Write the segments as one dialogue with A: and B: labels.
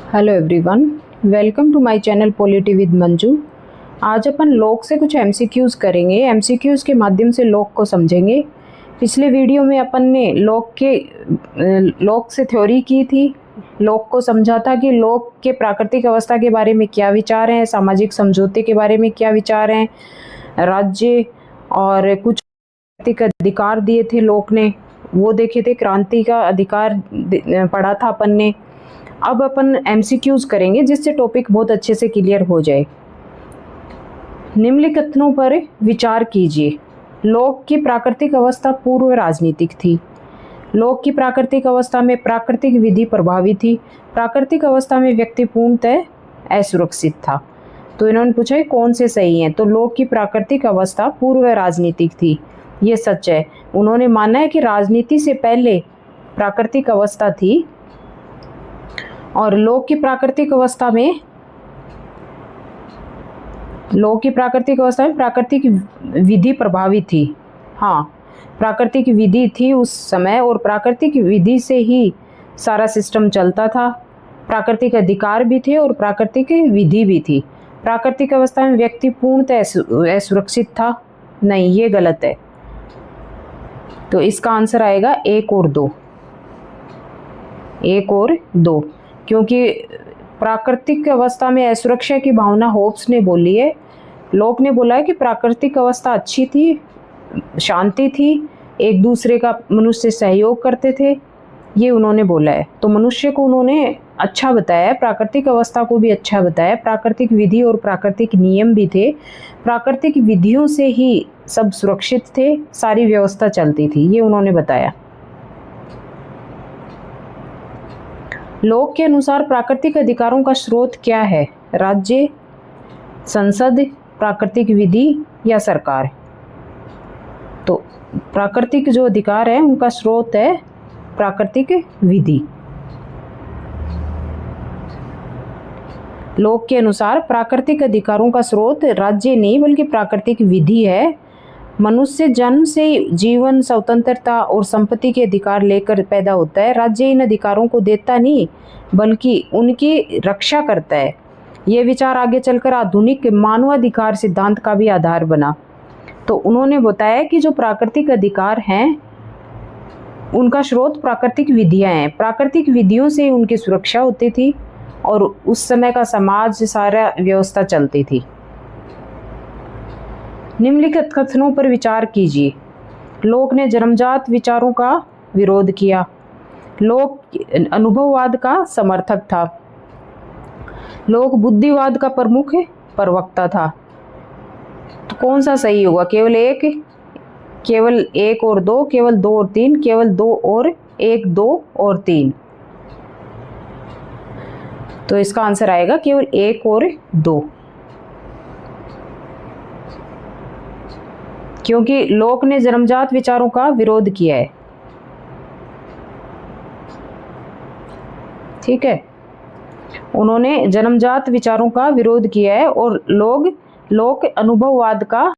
A: Hello everyone, welcome to my channel polity with Manju. आज अपन log से कुछ एमसीक्यूज़ करेंगे। एमसीक्यूज़ के माध्यम से लॉग को समझेंगे। पिछले वीडियो में अपन ने लॉग से थ्योरी की थी, लॉग को समझा था कि लॉग के प्राकृतिक अवस्था के बारे में क्या विचार हैं, सामाजिक समझौते के बारे में क्या विचार हैं, राज्य और कुछ प्राकृतिक अधिकार दिए थे लॉग ने, वो देखे थे। क्रांति का अधिकार पढ़ा था अपन ने। अब अपन एमसीक्यूज करेंगे जिससे टॉपिक बहुत अच्छे से क्लियर हो जाए। निम्नलिखित कथनों पर विचार कीजिए। लॉग की प्राकृतिक अवस्था पूर्व राजनीतिक थी। लॉग की प्राकृतिक अवस्था में प्राकृतिक विधि प्रभावी थी। प्राकृतिक अवस्था में व्यक्ति पूर्णतः असुरक्षित था। तो इन्होंने पूछा है कौन से सही हैं। तो लॉग की प्राकृतिक अवस्था पूर्व राजनीतिक थी, ये सच है। उन्होंने माना है कि राजनीति से पहले प्राकृतिक अवस्था थी और लॉग की प्राकृतिक अवस्था में प्राकृतिक विधि प्रभावी थी। हाँ, प्राकृतिक विधि थी उस समय और प्राकृतिक विधि से ही सारा सिस्टम चलता था। प्राकृतिक अधिकार भी थे और प्राकृतिक विधि भी थी। प्राकृतिक अवस्था में व्यक्ति पूर्णतः असुरक्षित था, नहीं, ये गलत है। तो इसका आंसर आएगा 1 और 2। 1 और 2, क्योंकि प्राकृतिक अवस्था में असुरक्षा की भावना होब्स ने बोली है। लॉक ने बोला है कि प्राकृतिक अवस्था अच्छी थी, शांति थी, एक दूसरे का मनुष्य सहयोग करते थे, ये उन्होंने बोला है। तो मनुष्य को उन्होंने अच्छा बताया है, प्राकृतिक अवस्था को भी अच्छा बताया। प्राकृतिक विधि और प्राकृतिक नियम भी थे। प्राकृतिक विधियों से ही सब सुरक्षित थे, सारी व्यवस्था चलती थी, ये उन्होंने बताया। लॉक के अनुसार प्राकृतिक अधिकारों का स्रोत क्या है? राज्य, संसद, प्राकृतिक विधि या सरकार? तो प्राकृतिक जो अधिकार है उनका स्रोत है प्राकृतिक विधि। लॉक के अनुसार प्राकृतिक अधिकारों का स्रोत राज्य नहीं बल्कि प्राकृतिक विधि है। मनुष्य जन्म से जीवन, स्वतंत्रता और संपत्ति के अधिकार लेकर पैदा होता है। राज्य इन अधिकारों को देता नहीं बल्कि उनकी रक्षा करता है। ये विचार आगे चलकर आधुनिक मानवाधिकार सिद्धांत का भी आधार बना। तो उन्होंने बताया कि जो प्राकृतिक अधिकार हैं उनका स्रोत प्राकृतिक विधियां हैं। प्राकृतिक विधियों से उनकी सुरक्षा होती थी और उस समय का समाज, सारा व्यवस्था चलती थी। निम्नलिखित कथनों पर विचार कीजिए। लॉक ने जन्मजात विचारों का विरोध किया। लॉक अनुभववाद का समर्थक था। लॉक बुद्धिवाद का प्रमुख प्रवक्ता था। तो कौन सा सही होगा? केवल एक और 2, केवल 2 और 3, केवल 2 और 1, 2 और 3। तो इसका आंसर आएगा केवल 1 और 2, क्योंकि लॉक ने जन्मजात विचारों का विरोध किया है। ठीक है, उन्होंने जन्मजात विचारों का विरोध किया है और लॉक अनुभववाद का,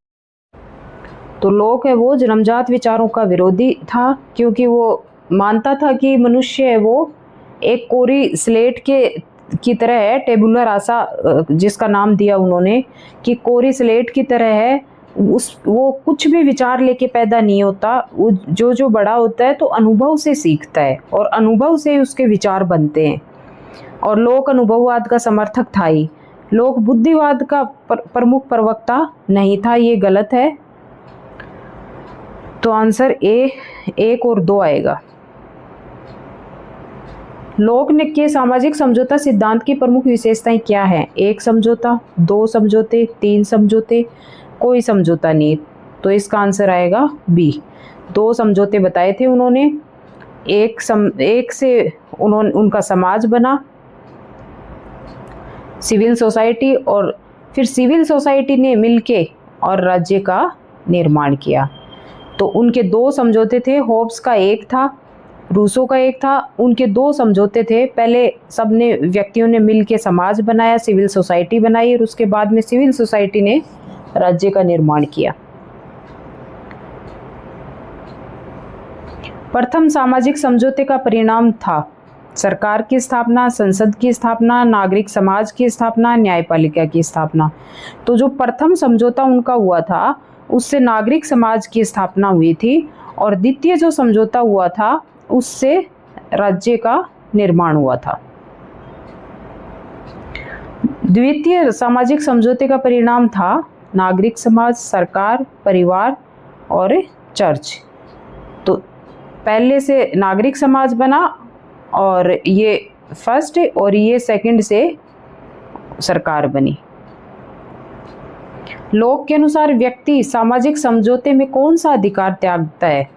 A: तो लॉक है वो जन्मजात विचारों का विरोधी था, क्योंकि वो मानता था कि मनुष्य है वो एक कोरी स्लेट की तरह है, टेबुलर रासा जिसका नाम दिया उन्होंने, कि कोरी स्लेट की तरह है। वो कुछ भी विचार लेके पैदा नहीं होता। वो जो बड़ा होता है तो अनुभव से सीखता है और अनुभव से उसके विचार बनते हैं। और लॉक अनुभववाद का समर्थक था ही। लॉक बुद्धिवाद का प्रमुख प्रवक्ता नहीं था, ये गलत है। तो आंसर 1 और 2 आएगा। लॉक ने के सामाजिक समझौता सिद्धांत की प्रमुख विशेषताएं क्या हैं? 1 समझौता, 2 समझौते, 3 समझौते, कोई समझौता नहीं। तो इसका आंसर आएगा बी। 2 समझौते बताए थे उन्होंने। एक से उनका समाज बना, सिविल सोसाइटी, और फिर सिविल सोसाइटी ने मिलके और राज्य का निर्माण किया। तो उनके 2 समझौते थे। होब्स का 1 था, रूसो का 1 था। उनके 2 समझौते थे। पहले सबने व्यक्तियों ने मिलके समाज बनाया, सिविल सोसाइटी बनाई, और उसके बाद में सिविल सोसाइटी ने राज्य का निर्माण किया। प्रथम सामाजिक समझौते का परिणाम था सरकार की स्थापना, संसद की स्थापना, नागरिक समाज की स्थापना, न्यायपालिका की स्थापना। तो जो प्रथम समझौता उनका हुआ था उससे नागरिक समाज की स्थापना हुई थी, और द्वितीय जो समझौता हुआ था उससे राज्य का निर्माण हुआ था। द्वितीय सामाजिक समझौते का परिणाम था नागरिक समाज, सरकार, परिवार और चर्च। तो पहले से नागरिक समाज बना और ये फर्स्ट, और ये सेकंड से सरकार बनी। लोक के अनुसार व्यक्ति सामाजिक समझौते में कौन सा अधिकार त्यागता है?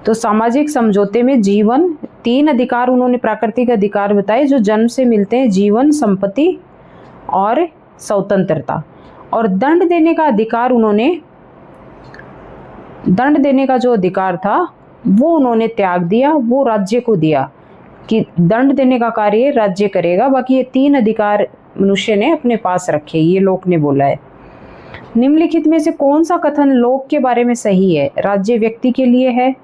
A: तो सामाजिक समझौते में जीवन, 3 अधिकार उन्होंने प्राकृतिक अधिकार बताए जो जन्म से मिलते हैं, जीवन, संपत्ति और स्वतंत्रता। और दंड देने का अधिकार उन्होंने, दंड देने का जो अधिकार था वो उन्होंने त्याग दिया, वो राज्य को दिया कि दंड देने का कार्य राज्य करेगा, बाकी ये 3 अधिकार मनुष्य ने अपने पास रखे, ये लोक ने बोला है। निम्नलिखित में से कौन सा कथन लोक के बारे में सही है? राज्य व्यक्ति के लिए है,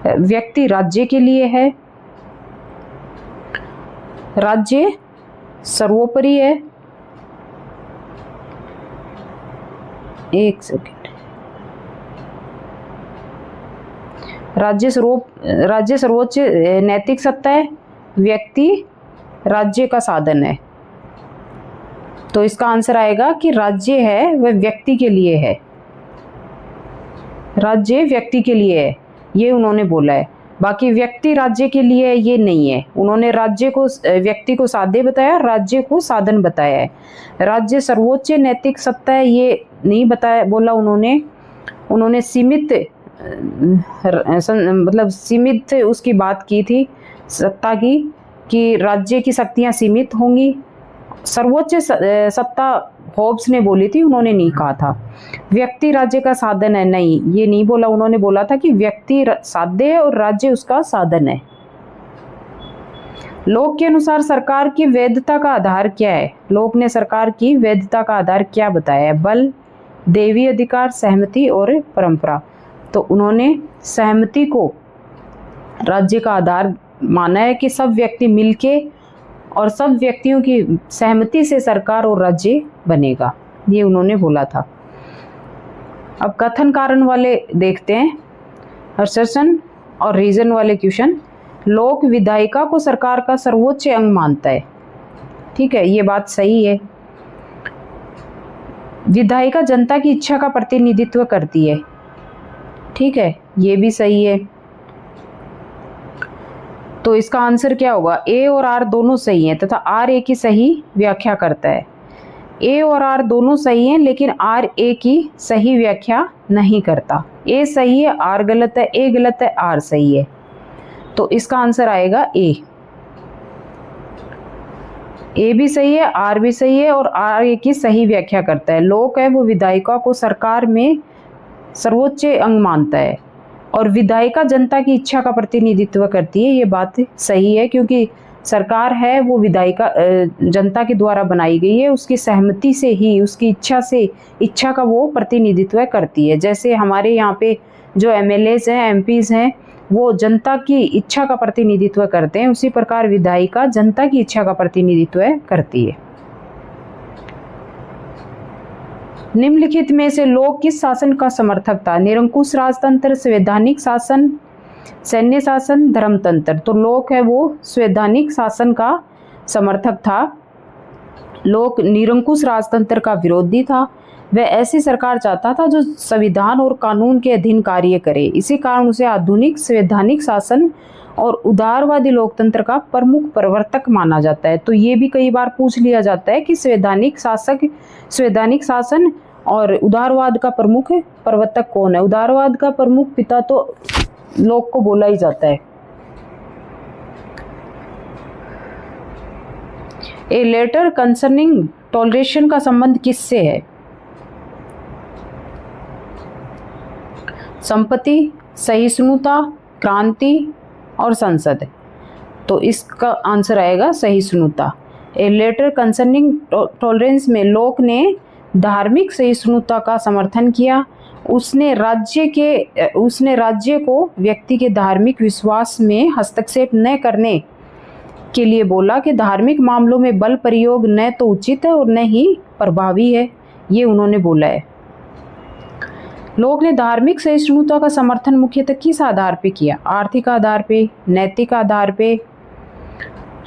A: व्यक्ति राज्य के लिए है, राज्य सर्वोपरि है। एक सेकंड, राज्य सर्वोच्च नैतिक सत्ता है, व्यक्ति राज्य का साधन है। तो इसका आंसर आएगा कि राज्य है वह व्यक्ति के लिए है, राज्य व्यक्ति के लिए है, ये उन्होंने बोला है। बाकी व्यक्ति राज्य के लिए है ये नहीं है। उन्होंने राज्य को, व्यक्ति को साध्य बताया, राज्य को साधन बताया है। राज्य सर्वोच्च नैतिक सत्ता है ये नहीं बताया, बोला उन्होंने सीमित, मतलब सीमित उसकी बात की थी सत्ता की, कि राज्य की शक्तियां सीमित होंगी। सर्वोच्च सत्ता होब्स ने बोली थी, उन्होंने नहीं कहा था। व्यक्ति राज्य का साधन है, नहीं ये नहीं बोला, उन्होंने बोला था कि व्यक्ति साध्य है और राज्य उसका साधन है। लोक के अनुसार सरकार की वैधता का आधार क्या है? लोक ने सरकार की वैधता का आधार क्या बताया है? बल, देवी अधिकार, सहमति और परंपरा। तो उन्होंने सहमति को राज्य का आधार माना है कि सब व्यक्ति मिलके और सब व्यक्तियों की सहमति से सरकार और राज्य बनेगा, ये उन्होंने बोला था। अब कथन कारण वाले देखते हैं, असर्शन और रीजन वाले क्वेश्चन। लोक विधायिका को सरकार का सर्वोच्च अंग मानता है, ठीक है, ये बात सही है। विधायिका जनता की इच्छा का प्रतिनिधित्व करती है, ठीक है, ये भी सही है। तो इसका आंसर क्या होगा? ए और आर दोनों सही हैं तथा आर ए की सही व्याख्या करता है। ए और आर दोनों सही हैं लेकिन आर ए की सही व्याख्या नहीं करता। ए सही है, आर गलत है, ए गलत है, आर सही है। तो इसका आंसर आएगा ए। ए भी सही है, आर भी सही है और आर ए की सही व्याख्या करता है। लोक है वो विधायिका को सरकार में सर्वोच्च अंग मानता है और विधायिका जनता की इच्छा का प्रतिनिधित्व करती है, ये बात सही है क्योंकि सरकार है वो विधायिका जनता के द्वारा बनाई गई है, उसकी सहमति से ही, उसकी इच्छा से, इच्छा का वो प्रतिनिधित्व करती है। जैसे हमारे यहाँ पे जो एमएलएज हैं, एमपीज हैं, वो जनता की इच्छा का प्रतिनिधित्व करते हैं, उसी प्रकार विधायिका जनता की इच्छा का प्रतिनिधित्व करती है। निम्नलिखित में से लोक किस शासन का समर्थक था? निरंकुश राजतंत्र, संवैधानिक शासन, सैन्य शासन, धर्मतंत्र। तो लोक है वो संवैधानिक शासन का समर्थक था। लोक निरंकुश राजतंत्र का विरोधी था। वह ऐसी सरकार चाहता था जो संविधान और कानून के अधीन कार्य करे। इसी कारण उसे आधुनिक संवैधानिक शासन और उदारवादी लोकतंत्र का प्रमुख प्रवर्तक माना जाता है। तो ये भी कई बार पूछ लिया जाता है कि संवैधानिक शासन और उदारवाद का प्रमुख प्रवर्तक कौन है? उदारवाद का प्रमुख पिता तो लोक को बोला ही जाता है। ए लेटर कंसर्निंग टॉलरेशन का संबंध किससे है? संपत्ति, सहिष्णुता, क्रांति और संसद। तो इसका आंसर आएगा सहिष्णुता। ए लेटर कंसर्निंग टॉलरेंस में लोक ने धार्मिक सहिष्णुता का समर्थन किया उसने राज्य को व्यक्ति के धार्मिक विश्वास में हस्तक्षेप न करने के लिए बोला कि धार्मिक मामलों में बल प्रयोग न तो उचित है और न ही प्रभावी है, ये उन्होंने बोला है। लोग ने धार्मिक सहिष्णुता का समर्थन मुख्यतः किस आधार पे किया? आर्थिक आधार पे, नैतिक आधार पे,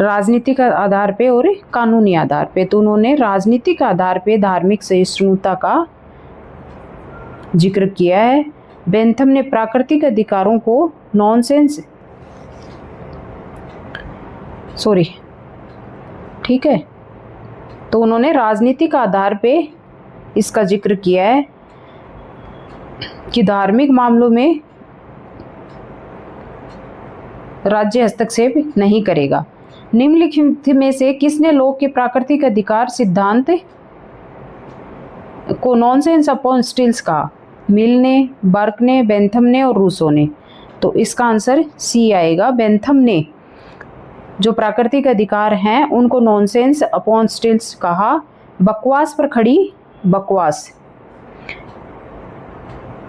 A: राजनीतिक आधार पे और कानूनी आधार पे। तो उन्होंने राजनीतिक आधार पे धार्मिक सहिष्णुता का जिक्र किया है। बेंथम ने प्राकृतिक अधिकारों को ठीक है, तो उन्होंने राजनीतिक आधार पे इसका जिक्र किया है कि धार्मिक मामलों में राज्य हस्तक्षेप नहीं करेगा। निम्नलिखित में से किसने लोक के प्राकृतिक अधिकार सिद्धांत को नॉनसेंस अपॉन स्टिल्स कहा? मिल ने, बर्क ने, बेंथम ने और रूसो ने। तो इसका आंसर सी आएगा। बेंथम ने जो प्राकृतिक अधिकार हैं उनको नॉनसेंस अपॉन स्टिल्स कहा। बकवास पर खड़ी बकवास।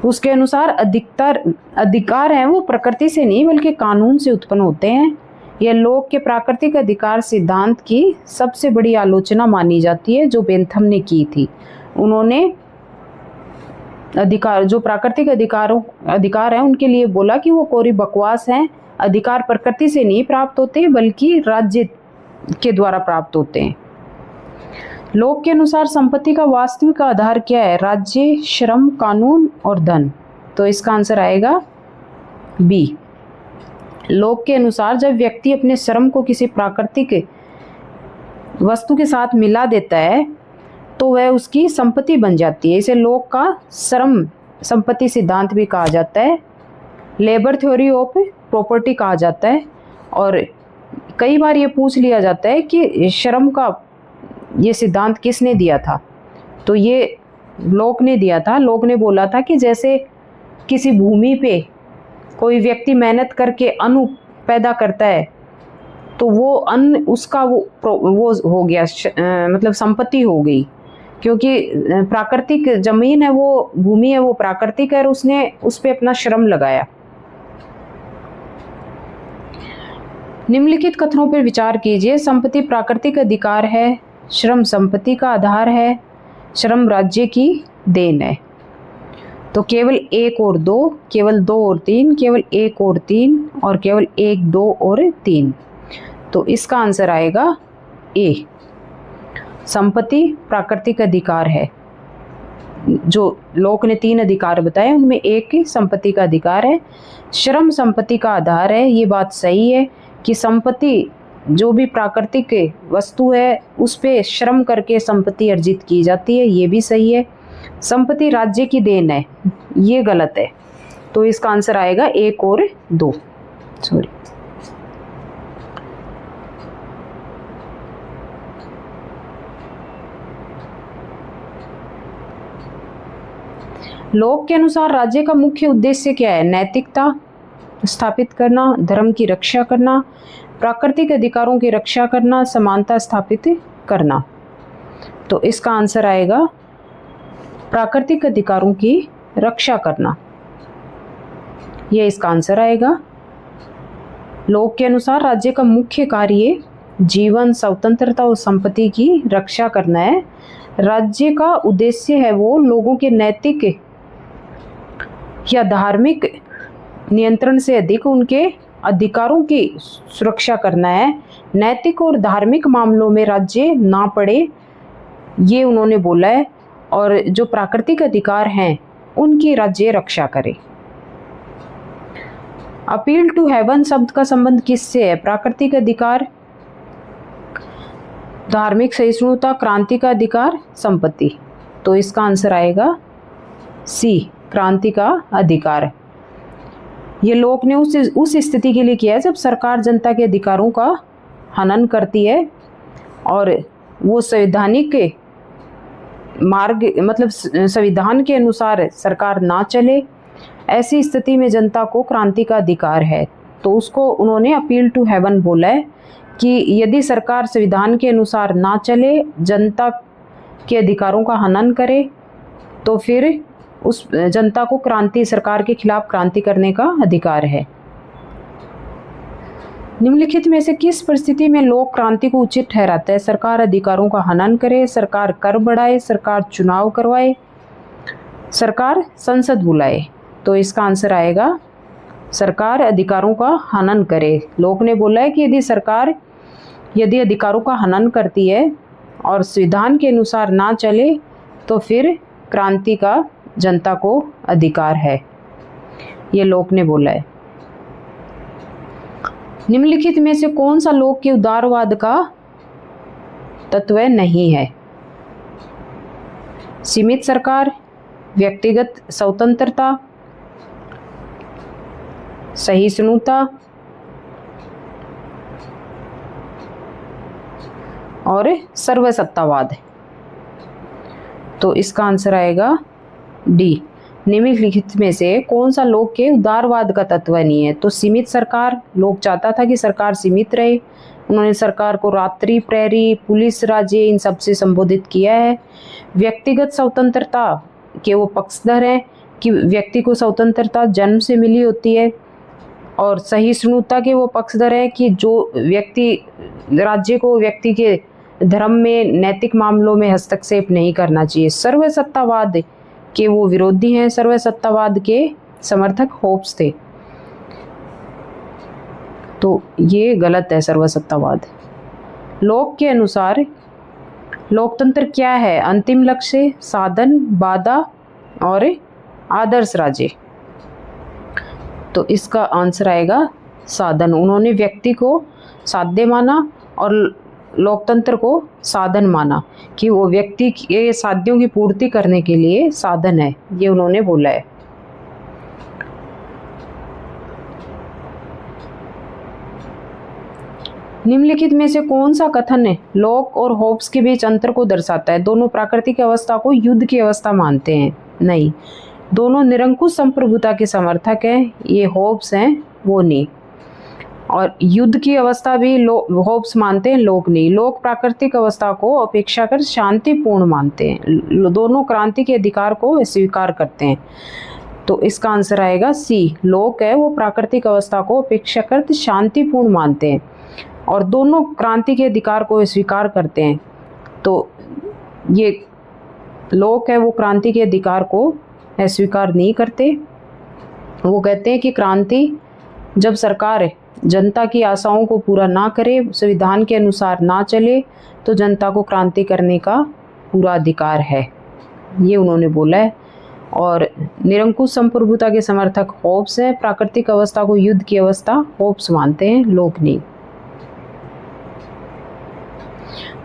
A: उसके अनुसार अधिकार हैं वो प्रकृति से नहीं बल्कि कानून से उत्पन्न होते हैं। यह लोक के प्राकृतिक अधिकार सिद्धांत की सबसे बड़ी आलोचना मानी जाती है जो बेंथम ने की थी। उन्होंने जो प्राकृतिक अधिकार हैं उनके लिए बोला कि वो कोरी बकवास हैं। अधिकार प्रकृति से नहीं प्राप्त होते बल्कि राज्य के द्वारा प्राप्त होते हैं। लोक के अनुसार संपत्ति का वास्तविक आधार क्या है? राज्य, श्रम, कानून और धन। तो इसका आंसर आएगा बी। लोक के अनुसार जब व्यक्ति अपने श्रम को किसी प्राकृतिक वस्तु के साथ मिला देता है तो वह उसकी संपत्ति बन जाती है। इसे लोक का श्रम संपत्ति सिद्धांत भी कहा जाता है, लेबर थ्योरी ऑफ प्रॉपर्टी कहा जाता है। और कई बार ये पूछ लिया जाता है कि श्रम का ये सिद्धांत किसने दिया था? तो ये लोक ने दिया था। लोक ने बोला था कि जैसे किसी भूमि पे कोई व्यक्ति मेहनत करके अन्न पैदा करता है तो वो अन्न उसका वो हो गया, मतलब संपत्ति हो गई, क्योंकि प्राकृतिक जमीन है, वो भूमि है, वो प्राकृतिक है और उसने उस पे अपना श्रम लगाया। निम्नलिखित कथनों पर विचार कीजिए। संपत्ति प्राकृतिक अधिकार है, श्रम संपत्ति का आधार है, श्रम राज्य की देन है। तो केवल 1 और 2, केवल 2 और 3, केवल 1 और 3 और केवल 1, 2 और 3। तो इसका आंसर आएगा ए। संपत्ति प्राकृतिक अधिकार है। जो लोक ने 3 अधिकार बताए उनमें एक संपत्ति का अधिकार है। श्रम संपत्ति का आधार है। ये बात सही है कि संपत्ति जो भी प्राकृतिक वस्तु है उस पे श्रम करके संपत्ति अर्जित की जाती है, ये भी सही है। संपत्ति राज्य की देन है, ये गलत है। तो इसका आंसर आएगा 1 और 2। सॉरी, लोक के अनुसार राज्य का मुख्य उद्देश्य क्या है? नैतिकता स्थापित करना, धर्म की रक्षा करना, प्राकृतिक अधिकारों की रक्षा करना, समानता स्थापित करना। तो इसका आंसर आएगा प्राकृतिक अधिकारों की रक्षा करना, ये इसका आंसर आएगा। लोक के अनुसार राज्य का मुख्य कार्य जीवन, स्वतंत्रता और संपत्ति की रक्षा करना है। राज्य का उद्देश्य है वो लोगों के नैतिक या धार्मिक नियंत्रण से अधिक उनके अधिकारों की सुरक्षा करना है। नैतिक और धार्मिक मामलों में राज्य ना पड़े, ये उन्होंने बोला है। और जो प्राकृतिक अधिकार हैं उनकी राज्य रक्षा करे। अपील टू हेवन शब्द का संबंध किससे है? प्राकृतिक अधिकार, धार्मिक सहिष्णुता, क्रांति का अधिकार, संपत्ति। तो इसका आंसर आएगा सी, क्रांति का अधिकार। ये लोक ने उस स्थिति के लिए किया है जब सरकार जनता के अधिकारों का हनन करती है और वो संवैधानिक मार्ग, मतलब संविधान के अनुसार सरकार ना चले। ऐसी स्थिति में जनता को क्रांति का अधिकार है। तो उसको उन्होंने अपील टू हेवन बोला है कि यदि सरकार संविधान के अनुसार ना चले, जनता के अधिकारों का हनन करे, तो फिर उस जनता को क्रांति, सरकार के खिलाफ क्रांति करने का अधिकार है। निम्नलिखित में से किस परिस्थिति में लोक क्रांति को उचित ठहराता है? सरकार अधिकारों का हनन करे, सरकार कर बढ़ाए, सरकार चुनाव करवाए, सरकार संसद बुलाए। तो इसका आंसर आएगा सरकार अधिकारों का हनन करे। लोक ने बोला है कि यदि सरकार अधिकारों का हनन करती है और संविधान के अनुसार ना चले तो फिर क्रांति का जनता को अधिकार है, ये लोक ने बोला है। निम्नलिखित में से कौन सा लोक के उदारवाद का तत्व नहीं है? सीमित सरकार, व्यक्तिगत स्वतंत्रता, सहिष्णुता और सर्वसत्तावाद। तो इसका आंसर आएगा डी। निम्नलिखित में से कौन सा लोक के उदारवाद का तत्व नहीं है? तो सीमित सरकार, लोग चाहता था कि सरकार सीमित रहे, उन्होंने सरकार को रात्रि प्रहरी, पुलिस राज्य इन सब से संबोधित किया है। व्यक्तिगत स्वतंत्रता के वो पक्षधर हैं कि व्यक्ति को स्वतंत्रता जन्म से मिली होती है, और सहिष्णुता के वो पक्षधर हैं कि जो व्यक्ति, राज्य को व्यक्ति के धर्म में, नैतिक मामलों में हस्तक्षेप नहीं करना चाहिए। सर्वसत्तावाद के वो विरोधी हैं, सर्वसत्तावाद के समर्थक होब्स थे। तो ये गलत है सर्वसत्तावाद। लोक के अनुसार लोकतंत्र क्या है? अंतिम लक्ष्य, साधन, बाधा और आदर्श राज्य। तो इसका आंसर आएगा साधन। उन्होंने व्यक्ति को साध्य माना और लोकतंत्र को साधन माना कि वो व्यक्ति के साध्यों की पूर्ति करने के लिए साधन है, ये उन्होंने बोला है। निम्नलिखित में से कौन सा कथन लोक और होब्स के बीच अंतर को दर्शाता है? दोनों प्राकृतिक अवस्था को युद्ध की अवस्था मानते हैं। नहीं, दोनों निरंकुश संप्रभुता के समर्थक हैं, ये होब्स हैं, वो नहीं। और युद्ध की अवस्था भी होब्स मानते हैं, लोक नहीं। लोक प्राकृतिक अवस्था को अपेक्षाकृत शांतिपूर्ण मानते हैं, दोनों क्रांति के अधिकार को स्वीकार करते हैं। तो इसका आंसर आएगा सी। लोक है वो प्राकृतिक अवस्था को अपेक्षाकृत शांतिपूर्ण मानते हैं और दोनों क्रांति के अधिकार को स्वीकार करते हैं। तो ये लोक है वो क्रांति के अधिकार को स्वीकार नहीं करते। वो कहते हैं कि क्रांति, जब सरकार जनता की आशाओं को पूरा ना करे, संविधान के अनुसार ना चले, तो जनता को क्रांति करने का पूरा अधिकार है, ये उन्होंने बोला है। और निरंकुश संप्रभुता के समर्थक होब्स हैं। प्राकृतिक अवस्था को युद्ध की अवस्था होब्स मानते हैं, लोक नहीं।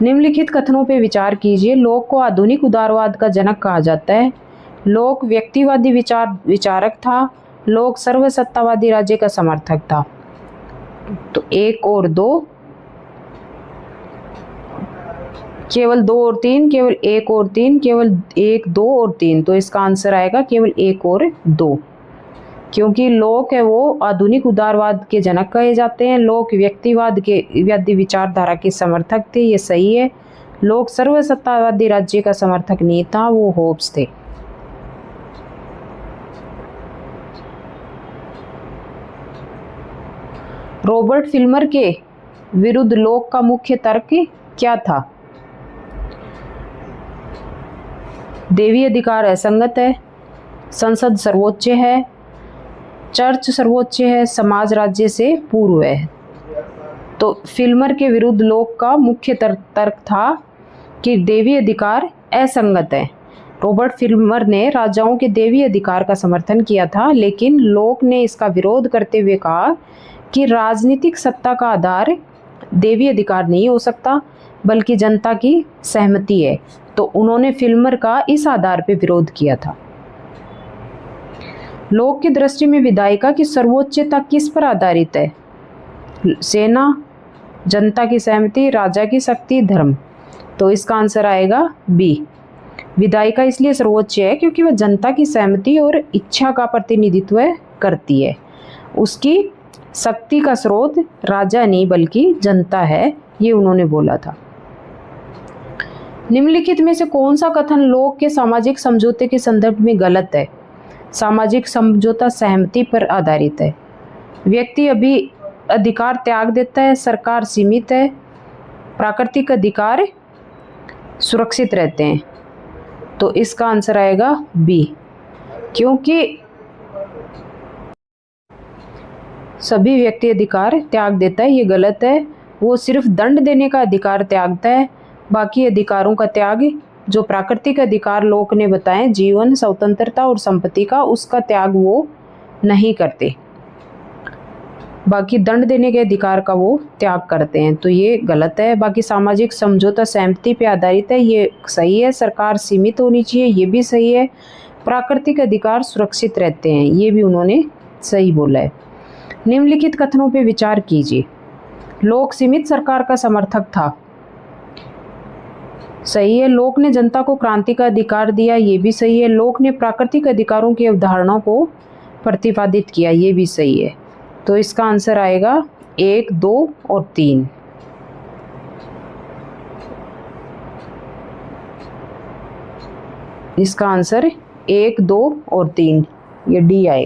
A: निम्नलिखित कथनों पर विचार कीजिए। लोक को आधुनिक उदारवाद का जनक कहा जाता है। लोक व्यक्तिवादी विचारक था। लोक सर्वसत्तावादी राज्य का समर्थक था। तो 1 और 2, केवल 2 और 3, केवल 1 और 3, केवल 1, 2 और 3। तो इसका आंसर आएगा केवल 1 और 2, क्योंकि लोक है वो आधुनिक उदारवाद के जनक कहे जाते हैं। लोक व्यक्तिवादी विचारधारा के समर्थक थे, ये सही है। लोक सर्वसत्तावादी राज्य का समर्थक नहीं था, वो होब्स थे। रॉबर्ट फिल्मर के विरुद्ध लोक का मुख्य तर्क क्या था? देवी अधिकार असंगत है, संसद सर्वोच्च है, चर्च सर्वोच्च है, समाज राज्य से पूर्व है। तो फिल्मर के विरुद्ध लोक का मुख्य तर्क था कि देवी अधिकार असंगत है। रॉबर्ट फिल्मर ने राजाओं के देवी अधिकार का समर्थन किया था, लेकिन लोक ने इसका विरोध करते हुए कहा कि राजनीतिक सत्ता का आधार देवी अधिकार नहीं हो सकता, बल्कि जनता की सहमति है। तो उन्होंने फिल्मर का इस आधार पर विरोध किया था। लोक की दृष्टि में विधायिका की सर्वोच्चता किस पर आधारित है? सेना, जनता की सहमति, राजा की शक्ति, धर्म। तो इसका आंसर आएगा बी। विधायिका इसलिए सर्वोच्च है क्योंकि वह जनता की सहमति और इच्छा का प्रतिनिधित्व करती है। उसकी शक्ति का स्रोत राजा नहीं बल्कि जनता है, ये उन्होंने बोला था। निम्नलिखित में से कौन सा कथन लोक के सामाजिक समझौते के संदर्भ में गलत है? सामाजिक समझौता सहमति पर आधारित है। व्यक्ति अभी अधिकार त्याग देता है, सरकार सीमित है, प्राकृतिक अधिकार सुरक्षित रहते हैं। तो इसका आंसर आएगा बी, क्योंकि सभी व्यक्ति अधिकार त्याग देता है, ये गलत है। वो सिर्फ दंड देने का अधिकार त्यागता है, बाकी अधिकारों का त्याग, जो प्राकृतिक अधिकार लोक ने बताए, जीवन, स्वतंत्रता और संपत्ति का, उसका त्याग वो नहीं करते। बाकी दंड देने के अधिकार का वो त्याग करते हैं, तो ये गलत है। बाकी सामाजिक समझौता सहमति पे आधारित है, ये सही है। सरकार सीमित होनी चाहिए, ये भी सही है। प्राकृतिक अधिकार सुरक्षित रहते हैं, ये भी उन्होंने सही बोला है। निम्नलिखित कथनों पे विचार कीजिए। लोक सीमित सरकार का समर्थक था, सही है। लोक ने जनता को क्रांति का अधिकार दिया, ये भी सही है। लोक ने प्राकृतिक अधिकारों की अवधारणा को प्रतिपादित किया, ये भी सही है। तो इसका आंसर आएगा 1, 2 और 3। इसका आंसर 1, 2 और 3, ये डी आएगा।